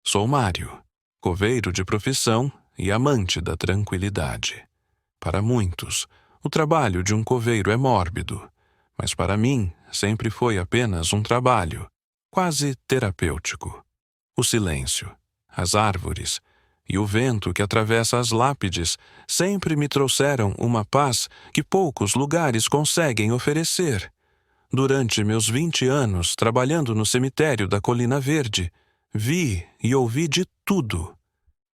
Sou Mário, coveiro de profissão e amante da tranquilidade. Para muitos, o trabalho de um coveiro é mórbido, mas para mim sempre foi apenas um trabalho, quase terapêutico. O silêncio, as árvores e o vento que atravessa as lápides sempre me trouxeram uma paz que poucos lugares conseguem oferecer. Durante meus 20 anos trabalhando no cemitério da Colina Verde, vi e ouvi de tudo.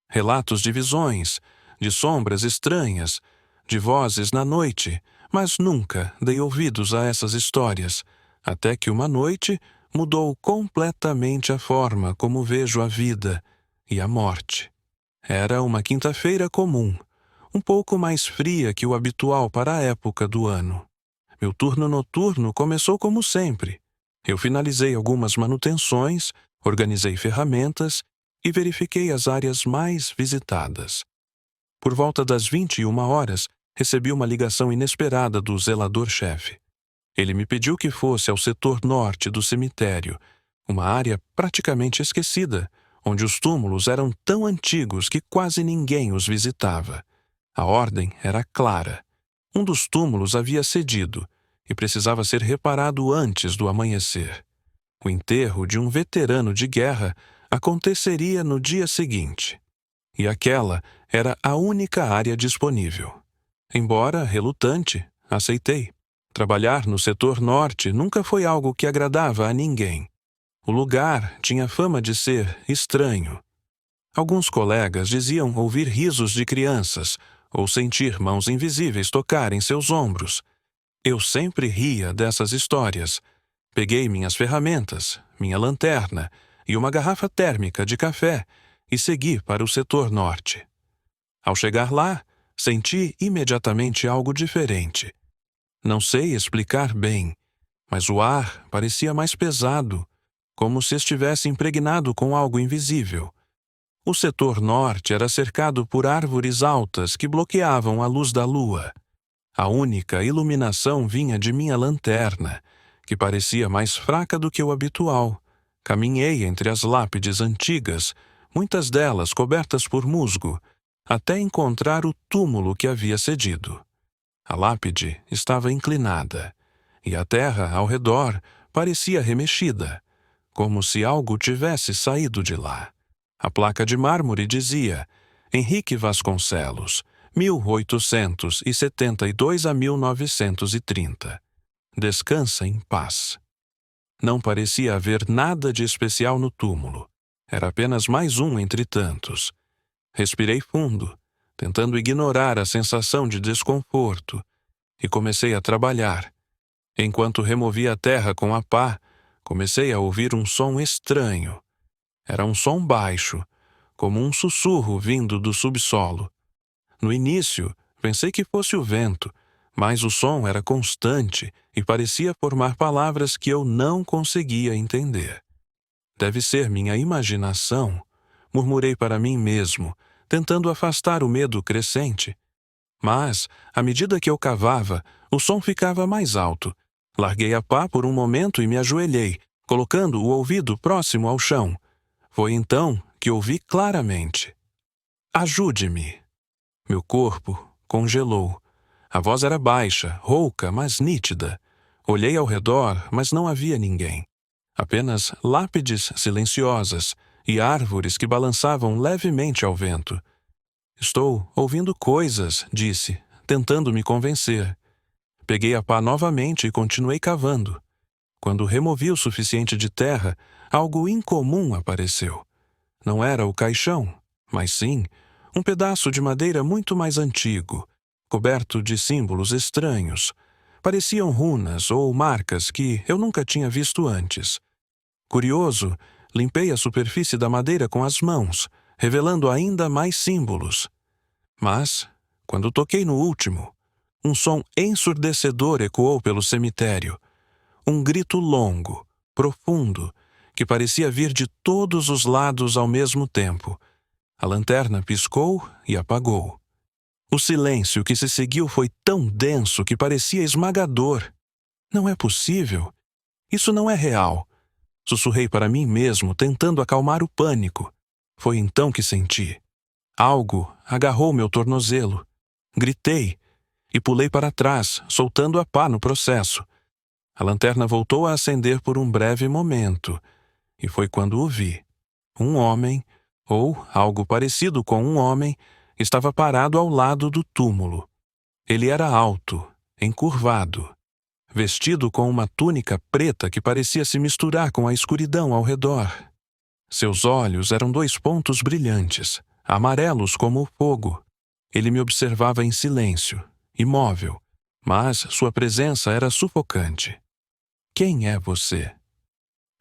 Relatos de visões, de sombras estranhas, de vozes na noite, mas nunca dei ouvidos a essas histórias, até que uma noite mudou completamente a forma como vejo a vida e a morte. Era uma quinta-feira comum, um pouco mais fria que o habitual para a época do ano. Meu turno noturno começou como sempre. Eu finalizei algumas manutenções, organizei ferramentas e verifiquei as áreas mais visitadas. Por volta das 21 horas, recebi uma ligação inesperada do zelador-chefe. Ele me pediu que fosse ao setor norte do cemitério, uma área praticamente esquecida, onde os túmulos eram tão antigos que quase ninguém os visitava. A ordem era clara. Um dos túmulos havia cedido e precisava ser reparado antes do amanhecer. O enterro de um veterano de guerra aconteceria no dia seguinte, e aquela era a única área disponível. Embora relutante, aceitei. Trabalhar no setor norte nunca foi algo que agradava a ninguém. O lugar tinha fama de ser estranho. Alguns colegas diziam ouvir risos de crianças ou sentir mãos invisíveis tocarem seus ombros. Eu sempre ria dessas histórias. Peguei minhas ferramentas, minha lanterna e uma garrafa térmica de café e segui para o setor norte. Ao chegar lá, senti imediatamente algo diferente. Não sei explicar bem, mas o ar parecia mais pesado, como se estivesse impregnado com algo invisível. O setor norte era cercado por árvores altas que bloqueavam a luz da lua. A única iluminação vinha de minha lanterna, que parecia mais fraca do que o habitual. Caminhei entre as lápides antigas, muitas delas cobertas por musgo, até encontrar o túmulo que havia cedido. A lápide estava inclinada, e a terra ao redor parecia remexida, como se algo tivesse saído de lá. A placa de mármore dizia: Henrique Vasconcelos, 1872 a 1930. Descansa em paz. Não parecia haver nada de especial no túmulo. Era apenas mais um entre tantos. Respirei fundo, tentando ignorar a sensação de desconforto, e comecei a trabalhar. Enquanto removia a terra com a pá, comecei a ouvir um som estranho. Era um som baixo, como um sussurro vindo do subsolo. No início, pensei que fosse o vento, mas o som era constante e parecia formar palavras que eu não conseguia entender. Deve ser minha imaginação, murmurei para mim mesmo, tentando afastar o medo crescente. Mas, à medida que eu cavava, o som ficava mais alto. Larguei a pá por um momento e me ajoelhei, colocando o ouvido próximo ao chão. Foi então que ouvi claramente: Ajude-me. Meu corpo congelou. A voz era baixa, rouca, mas nítida. Olhei ao redor, mas não havia ninguém. Apenas lápides silenciosas e árvores que balançavam levemente ao vento. Estou ouvindo coisas, disse, tentando me convencer. Peguei a pá novamente e continuei cavando. Quando removi o suficiente de terra, algo incomum apareceu. Não era o caixão, mas sim um pedaço de madeira muito mais antigo, coberto de símbolos estranhos. Pareciam runas ou marcas que eu nunca tinha visto antes. Curioso, limpei a superfície da madeira com as mãos, revelando ainda mais símbolos. Mas, quando toquei no último, um som ensurdecedor ecoou pelo cemitério. Um grito longo, profundo, que parecia vir de todos os lados ao mesmo tempo. A lanterna piscou e apagou. O silêncio que se seguiu foi tão denso que parecia esmagador. Não é possível. Isso não é real. Sussurrei para mim mesmo, tentando acalmar o pânico. Foi então que senti. Algo agarrou meu tornozelo. Gritei e pulei para trás, soltando a pá no processo. A lanterna voltou a acender por um breve momento, e foi quando o vi. Um homem, ou algo parecido com um homem, estava parado ao lado do túmulo. Ele era alto, encurvado, vestido com uma túnica preta que parecia se misturar com a escuridão ao redor. Seus olhos eram 2 pontos brilhantes, amarelos como o fogo. Ele me observava em silêncio, imóvel, mas sua presença era sufocante. Quem é você?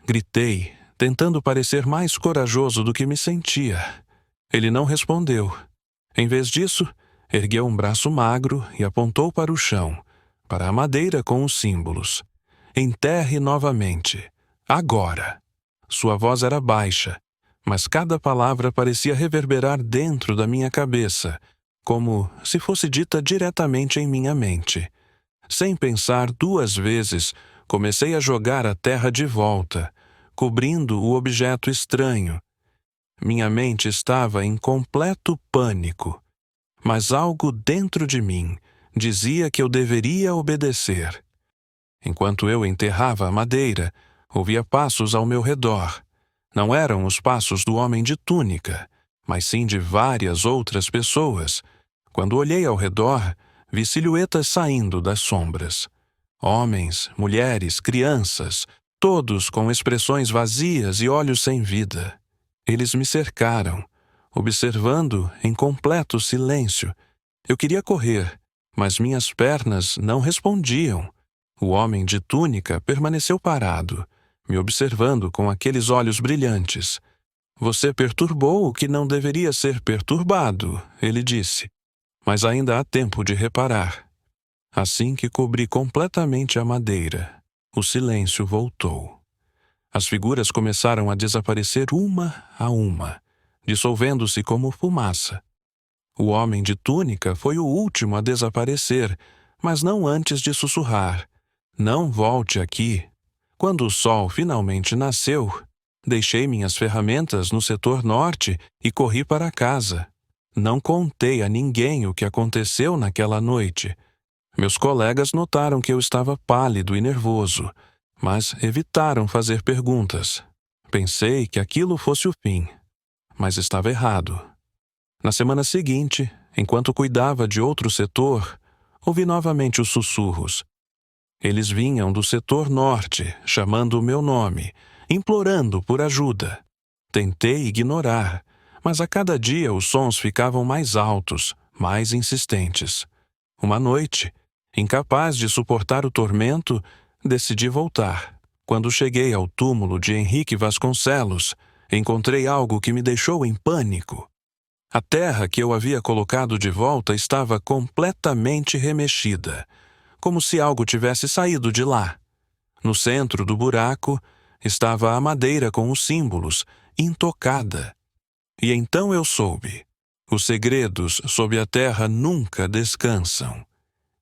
Gritei, tentando parecer mais corajoso do que me sentia. Ele não respondeu. Em vez disso, ergueu um braço magro e apontou para o chão, para a madeira com os símbolos. Enterre novamente. Agora. Sua voz era baixa, mas cada palavra parecia reverberar dentro da minha cabeça, como se fosse dita diretamente em minha mente. Sem pensar 2 vezes, comecei a jogar a terra de volta, cobrindo o objeto estranho. Minha mente estava em completo pânico, mas algo dentro de mim dizia que eu deveria obedecer. Enquanto eu enterrava a madeira, ouvia passos ao meu redor. Não eram os passos do homem de túnica, mas sim de várias outras pessoas. Quando olhei ao redor, vi silhuetas saindo das sombras. Homens, mulheres, crianças, todos com expressões vazias e olhos sem vida. Eles me cercaram, observando em completo silêncio. Eu queria correr, mas minhas pernas não respondiam. O homem de túnica permaneceu parado, me observando com aqueles olhos brilhantes. Você perturbou o que não deveria ser perturbado, ele disse. Mas ainda há tempo de reparar. Assim que cobri completamente a madeira, o silêncio voltou. As figuras começaram a desaparecer uma a uma, dissolvendo-se como fumaça. O homem de túnica foi o último a desaparecer, mas não antes de sussurrar. Não volte aqui. Quando o sol finalmente nasceu, deixei minhas ferramentas no setor norte e corri para casa. Não contei a ninguém o que aconteceu naquela noite. Meus colegas notaram que eu estava pálido e nervoso, mas evitaram fazer perguntas. Pensei que aquilo fosse o fim, mas estava errado. Na semana seguinte, enquanto cuidava de outro setor, ouvi novamente os sussurros. Eles vinham do setor norte, chamando o meu nome, implorando por ajuda. Tentei ignorar, mas a cada dia os sons ficavam mais altos, mais insistentes. Uma noite, incapaz de suportar o tormento, decidi voltar. Quando cheguei ao túmulo de Henrique Vasconcelos, encontrei algo que me deixou em pânico. A terra que eu havia colocado de volta estava completamente remexida, como se algo tivesse saído de lá. No centro do buraco estava a madeira com os símbolos, intocada. E então eu soube. Os segredos sob a terra nunca descansam.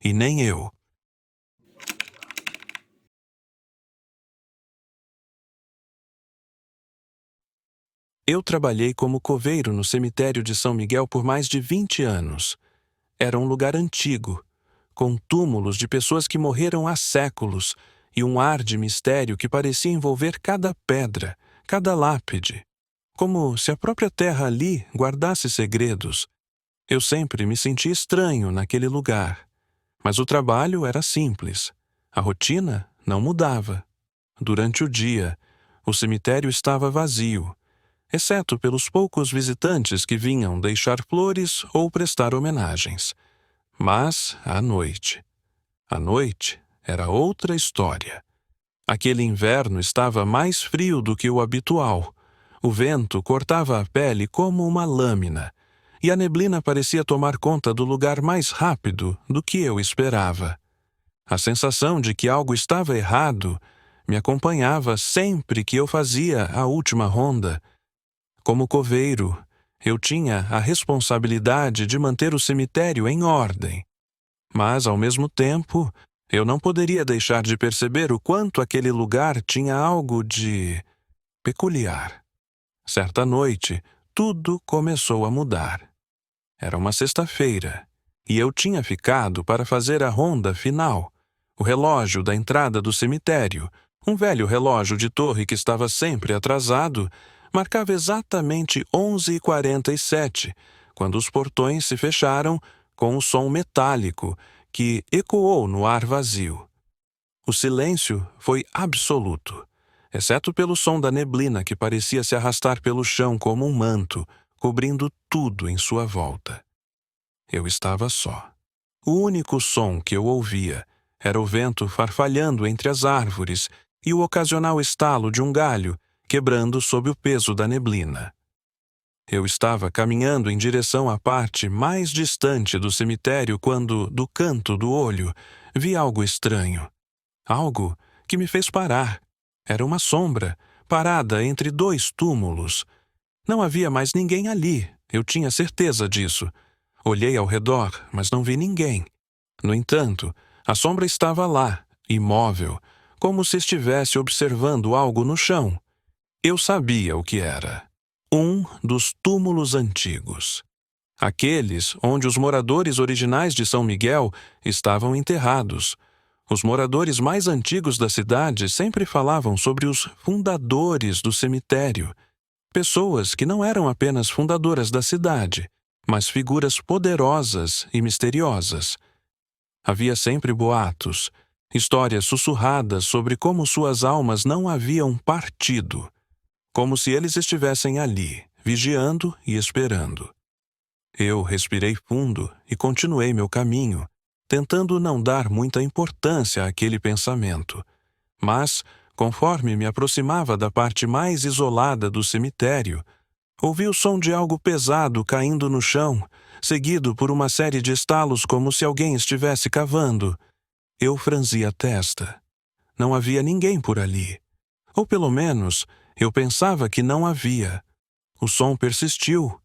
E nem eu. Eu trabalhei como coveiro no cemitério de São Miguel por mais de 20 anos. Era um lugar antigo, com túmulos de pessoas que morreram há séculos e um ar de mistério que parecia envolver cada pedra, cada lápide, como se a própria terra ali guardasse segredos. Eu sempre me senti estranho naquele lugar, mas o trabalho era simples. A rotina não mudava. Durante o dia, o cemitério estava vazio, exceto pelos poucos visitantes que vinham deixar flores ou prestar homenagens. Mas à noite. A noite era outra história. Aquele inverno estava mais frio do que o habitual. O vento cortava a pele como uma lâmina, e a neblina parecia tomar conta do lugar mais rápido do que eu esperava. A sensação de que algo estava errado me acompanhava sempre que eu fazia a última ronda. Como coveiro, Eu tinha a responsabilidade de manter o cemitério em ordem. Mas, ao mesmo tempo, eu não poderia deixar de perceber o quanto aquele lugar tinha algo de peculiar. Certa noite, tudo começou a mudar. Era uma sexta-feira, e eu tinha ficado para fazer a ronda final. O relógio da entrada do cemitério, um velho relógio de torre que estava sempre atrasado, marcava exatamente 11h47, quando os portões se fecharam com um som metálico que ecoou no ar vazio. O silêncio foi absoluto, exceto pelo som da neblina que parecia se arrastar pelo chão como um manto, cobrindo tudo em sua volta. Eu estava só. O único som que eu ouvia era o vento farfalhando entre as árvores e o ocasional estalo de um galho quebrando sob o peso da neblina. Eu estava caminhando em direção à parte mais distante do cemitério quando, do canto do olho, vi algo estranho. Algo que me fez parar. Era uma sombra, parada entre dois túmulos. Não havia mais ninguém ali, eu tinha certeza disso. Olhei ao redor, mas não vi ninguém. No entanto, a sombra estava lá, imóvel, como se estivesse observando algo no chão. Eu sabia o que era. Um dos túmulos antigos. Aqueles onde os moradores originais de São Miguel estavam enterrados. Os moradores mais antigos da cidade sempre falavam sobre os fundadores do cemitério. Pessoas que não eram apenas fundadoras da cidade, mas figuras poderosas e misteriosas. Havia sempre boatos, histórias sussurradas sobre como suas almas não haviam partido, como se eles estivessem ali, vigiando e esperando. Eu respirei fundo e continuei meu caminho, tentando não dar muita importância àquele pensamento. Mas, conforme me aproximava da parte mais isolada do cemitério, ouvi o som de algo pesado caindo no chão, seguido por uma série de estalos como se alguém estivesse cavando. Eu franzi a testa. Não havia ninguém por ali. Ou pelo menos, eu pensava que não havia. O som persistiu,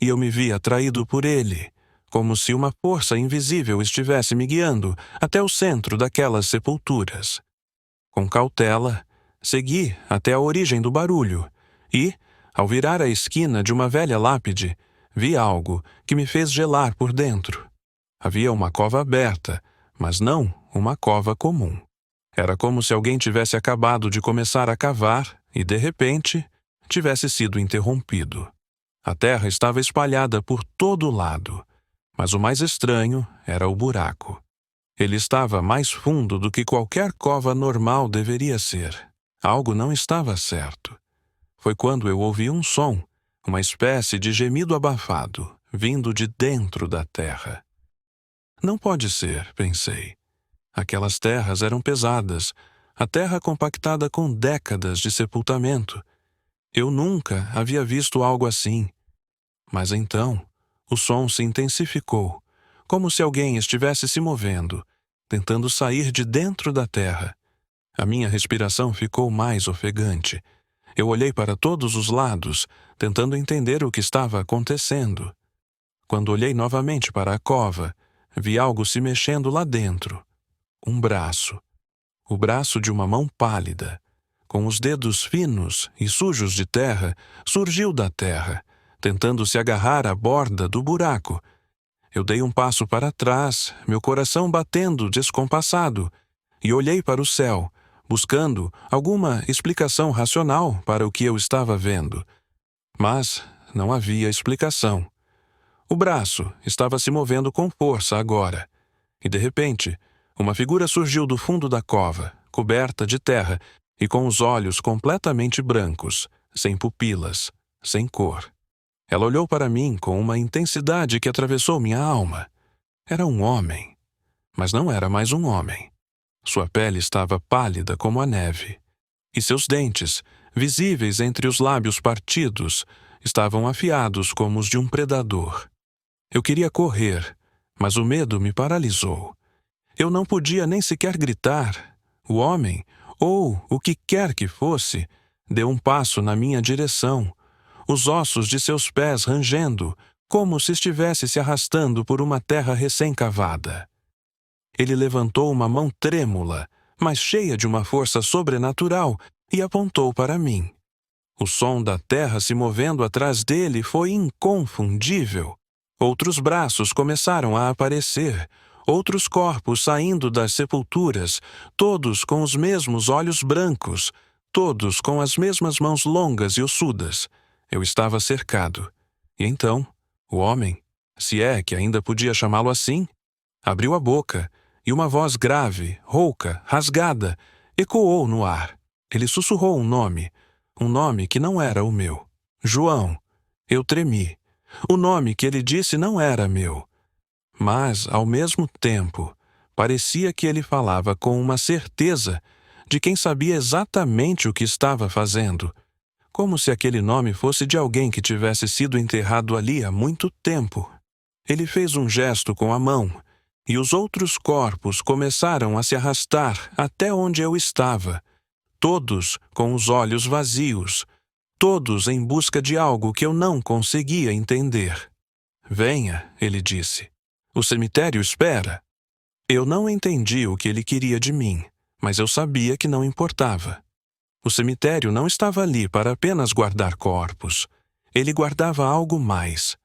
e eu me vi atraído por ele, como se uma força invisível estivesse me guiando até o centro daquelas sepulturas. Com cautela, segui até a origem do barulho e, ao virar a esquina de uma velha lápide, vi algo que me fez gelar por dentro. Havia uma cova aberta, mas não uma cova comum. Era como se alguém tivesse acabado de começar a cavar e, de repente, tivesse sido interrompido. A terra estava espalhada por todo lado, mas o mais estranho era o buraco. Ele estava mais fundo do que qualquer cova normal deveria ser. Algo não estava certo. Foi quando eu ouvi um som, uma espécie de gemido abafado, vindo de dentro da terra. Não pode ser, pensei. Aquelas terras eram pesadas, a terra compactada com décadas de sepultamento. Eu nunca havia visto algo assim. Mas então, o som se intensificou, como se alguém estivesse se movendo, tentando sair de dentro da terra. A minha respiração ficou mais ofegante. Eu olhei para todos os lados, tentando entender o que estava acontecendo. Quando olhei novamente para a cova, vi algo se mexendo lá dentro. Um braço. O braço de uma mão pálida, com os dedos finos e sujos de terra, surgiu da terra, tentando se agarrar à borda do buraco. Eu dei um passo para trás, meu coração batendo descompassado, e olhei para o céu, buscando alguma explicação racional para o que eu estava vendo. Mas não havia explicação. O braço estava se movendo com força agora, e de repente, uma figura surgiu do fundo da cova, coberta de terra e com os olhos completamente brancos, sem pupilas, sem cor. Ela olhou para mim com uma intensidade que atravessou minha alma. Era um homem, mas não era mais um homem. Sua pele estava pálida como a neve, e seus dentes, visíveis entre os lábios partidos, estavam afiados como os de um predador. Eu queria correr, mas o medo me paralisou. Eu não podia nem sequer gritar. O homem, ou o que quer que fosse, deu um passo na minha direção. os ossos de seus pés rangendo, como se estivesse se arrastando por uma terra recém-cavada. Ele levantou uma mão trêmula, mas cheia de uma força sobrenatural, e apontou para mim. O som da terra se movendo atrás dele foi inconfundível. Outros braços começaram a aparecer, outros corpos saindo das sepulturas, todos com os mesmos olhos brancos, todos com as mesmas mãos longas e ossudas. Eu estava cercado. E então, o homem, se é que ainda podia chamá-lo assim, abriu a boca, e uma voz grave, rouca, rasgada, ecoou no ar. Ele sussurrou um nome que não era o meu. João. Eu tremi. O nome que ele disse não era meu. Mas, ao mesmo tempo, parecia que ele falava com uma certeza de quem sabia exatamente o que estava fazendo, como se aquele nome fosse de alguém que tivesse sido enterrado ali há muito tempo. Ele fez um gesto com a mão, e os outros corpos começaram a se arrastar até onde eu estava, todos com os olhos vazios, todos em busca de algo que eu não conseguia entender. Venha, ele disse. O cemitério espera. Eu não entendi o que ele queria de mim, mas eu sabia que não importava. O cemitério não estava ali para apenas guardar corpos. Ele guardava algo mais.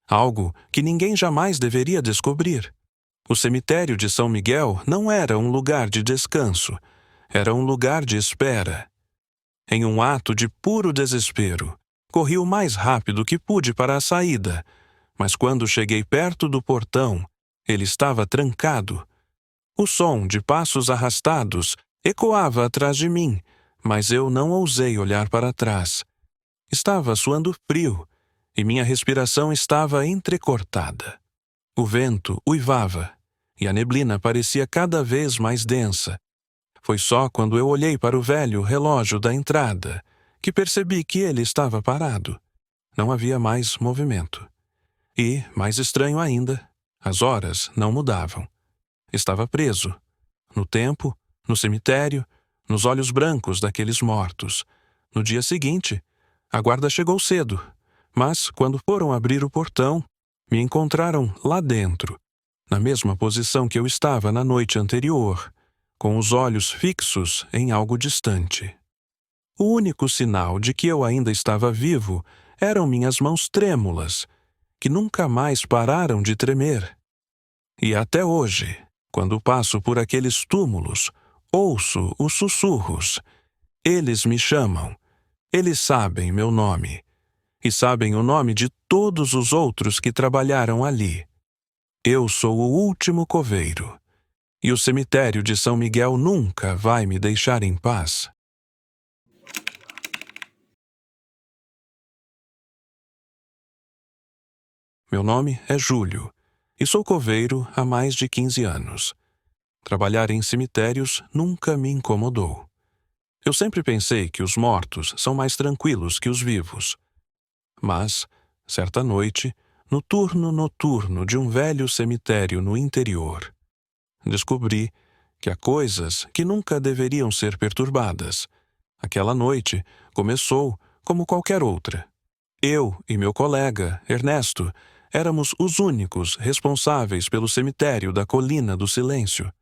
Algo que ninguém jamais deveria descobrir. O cemitério de São Miguel não era um lugar de descanso. Era um lugar de espera. Em um ato de puro desespero, corri o mais rápido que pude para a saída, mas quando cheguei perto do portão, ele estava trancado. O som de passos arrastados ecoava atrás de mim, mas eu não ousei olhar para trás. Estava suando frio e minha respiração estava entrecortada. O vento uivava e a neblina parecia cada vez mais densa. Foi só quando eu olhei para o velho relógio da entrada que percebi que ele estava parado. Não havia mais movimento. E, mais estranho ainda, as horas não mudavam. Estava preso. No tempo, no cemitério, nos olhos brancos daqueles mortos. No dia seguinte, a guarda chegou cedo, mas, quando foram abrir o portão, me encontraram lá dentro, na mesma posição que eu estava na noite anterior, com os olhos fixos em algo distante. O único sinal de que eu ainda estava vivo eram minhas mãos trêmulas, que nunca mais pararam de tremer. E até hoje, quando passo por aqueles túmulos, ouço os sussurros. Eles me chamam. Eles sabem meu nome. E sabem o nome de todos os outros que trabalharam ali. Eu sou o último coveiro. E o cemitério de São Miguel nunca vai me deixar em paz. Meu nome é Júlio, e sou coveiro há mais de 15 anos. Trabalhar em cemitérios nunca me incomodou. Eu sempre pensei que os mortos são mais tranquilos que os vivos. Mas, certa noite, no turno noturno de um velho cemitério no interior, descobri que há coisas que nunca deveriam ser perturbadas. Aquela noite começou como qualquer outra. Eu e meu colega, Ernesto, éramos os únicos responsáveis pelo cemitério da Colina do Silêncio.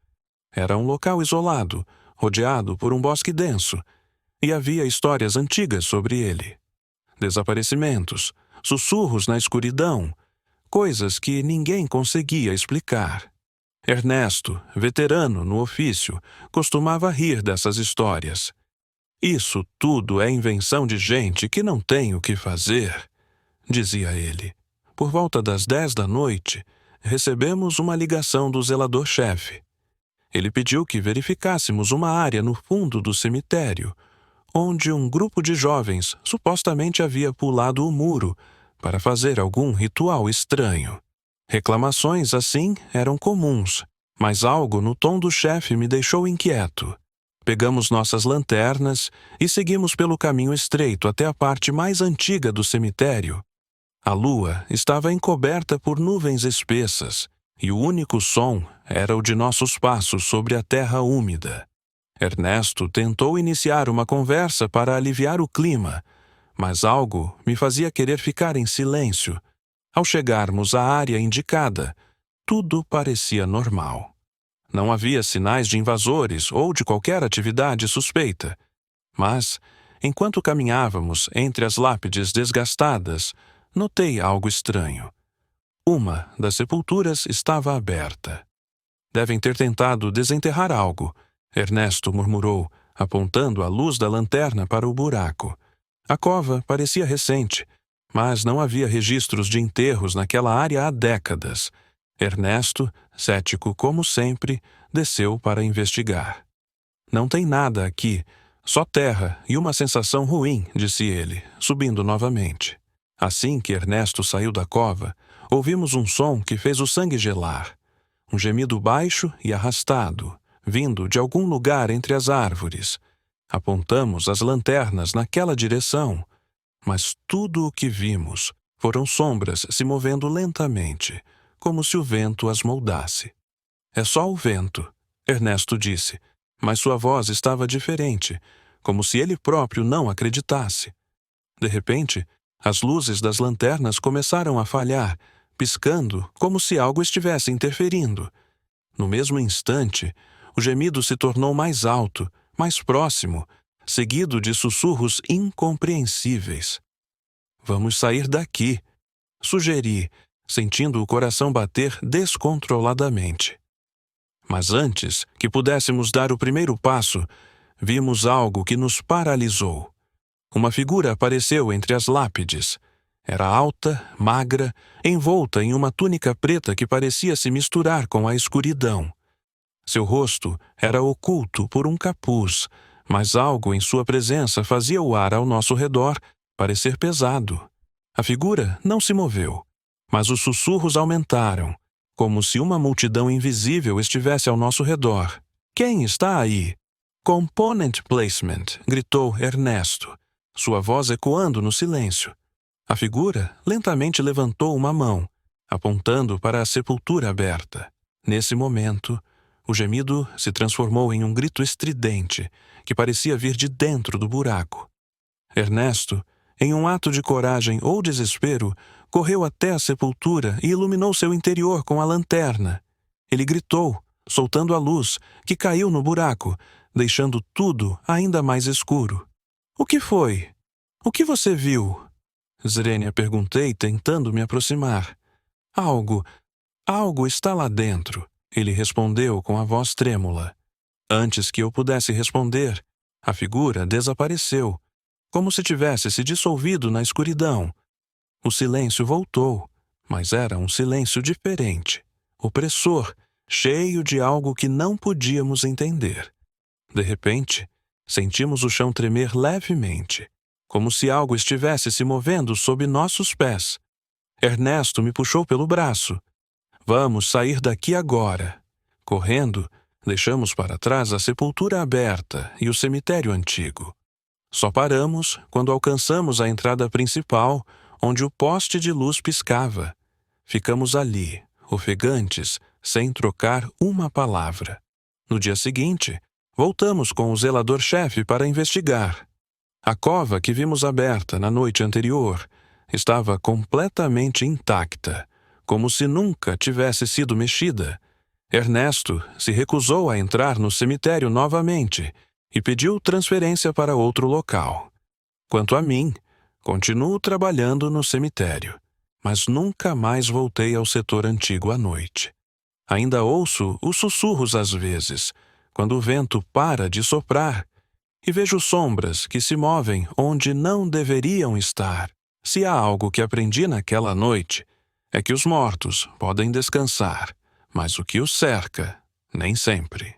Era um local isolado, rodeado por um bosque denso, e havia histórias antigas sobre ele. Desaparecimentos, sussurros na escuridão, coisas que ninguém conseguia explicar. Ernesto, veterano no ofício, costumava rir dessas histórias. Isso tudo é invenção de gente que não tem o que fazer, dizia ele. Por volta das 10 da noite, recebemos uma ligação do zelador-chefe. Ele pediu que verificássemos uma área no fundo do cemitério, onde um grupo de jovens supostamente havia pulado o muro para fazer algum ritual estranho. Reclamações assim eram comuns, mas algo no tom do chefe me deixou inquieto. Pegamos nossas lanternas e seguimos pelo caminho estreito até a parte mais antiga do cemitério. A lua estava encoberta por nuvens espessas, e o único som era o de nossos passos sobre a terra úmida. Ernesto tentou iniciar uma conversa para aliviar o clima, mas algo me fazia querer ficar em silêncio. Ao chegarmos à área indicada, tudo parecia normal. Não havia sinais de invasores ou de qualquer atividade suspeita. Mas, enquanto caminhávamos entre as lápides desgastadas, notei algo estranho. Uma das sepulturas estava aberta. Devem ter tentado desenterrar algo, Ernesto murmurou, apontando a luz da lanterna para o buraco. A cova parecia recente, mas não havia registros de enterros naquela área há décadas. Ernesto, cético como sempre, desceu para investigar. Não tem nada aqui, só terra e uma sensação ruim, disse ele, subindo novamente. Assim que Ernesto saiu da cova, ouvimos um som que fez o sangue gelar. Um gemido baixo e arrastado, vindo de algum lugar entre as árvores. Apontamos as lanternas naquela direção, mas tudo o que vimos foram sombras se movendo lentamente, como se o vento as moldasse. É só o vento, Ernesto disse, mas sua voz estava diferente, como se ele próprio não acreditasse. De repente, as luzes das lanternas começaram a falhar, piscando como se algo estivesse interferindo. No mesmo instante, o gemido se tornou mais alto, mais próximo, seguido de sussurros incompreensíveis. Vamos sair daqui, sugeri, sentindo o coração bater descontroladamente. Mas antes que pudéssemos dar o primeiro passo, vimos algo que nos paralisou. Uma figura apareceu entre as lápides. Era alta, magra, envolta em uma túnica preta que parecia se misturar com a escuridão. Seu rosto era oculto por um capuz, mas algo em sua presença fazia o ar ao nosso redor parecer pesado. A figura não se moveu, mas os sussurros aumentaram, como se uma multidão invisível estivesse ao nosso redor. Quem está aí? Component placement, gritou Ernesto, sua voz ecoando no silêncio. A figura lentamente levantou uma mão, apontando para a sepultura aberta. Nesse momento, o gemido se transformou em um grito estridente, que parecia vir de dentro do buraco. Ernesto, em um ato de coragem ou desespero, correu até a sepultura e iluminou seu interior com a lanterna. Ele gritou, soltando a luz, que caiu no buraco, deixando tudo ainda mais escuro. — O que foi? O que você viu? Zrenia, perguntei, tentando me aproximar. Algo está lá dentro, ele respondeu com a voz trêmula. Antes que eu pudesse responder, a figura desapareceu, como se tivesse se dissolvido na escuridão. O silêncio voltou, mas era um silêncio diferente, opressor, cheio de algo que não podíamos entender. De repente, sentimos o chão tremer levemente, como se algo estivesse se movendo sob nossos pés. Ernesto me puxou pelo braço. Vamos sair daqui agora. Correndo, deixamos para trás a sepultura aberta e o cemitério antigo. Só paramos quando alcançamos a entrada principal, onde o poste de luz piscava. Ficamos ali, ofegantes, sem trocar uma palavra. No dia seguinte, voltamos com o zelador-chefe para investigar. A cova que vimos aberta na noite anterior estava completamente intacta, como se nunca tivesse sido mexida. Ernesto se recusou a entrar no cemitério novamente e pediu transferência para outro local. Quanto a mim, continuo trabalhando no cemitério, mas nunca mais voltei ao setor antigo à noite. Ainda ouço os sussurros às vezes, quando o vento para de soprar, e vejo sombras que se movem onde não deveriam estar. Se há algo que aprendi naquela noite, é que os mortos podem descansar, mas o que os cerca, nem sempre.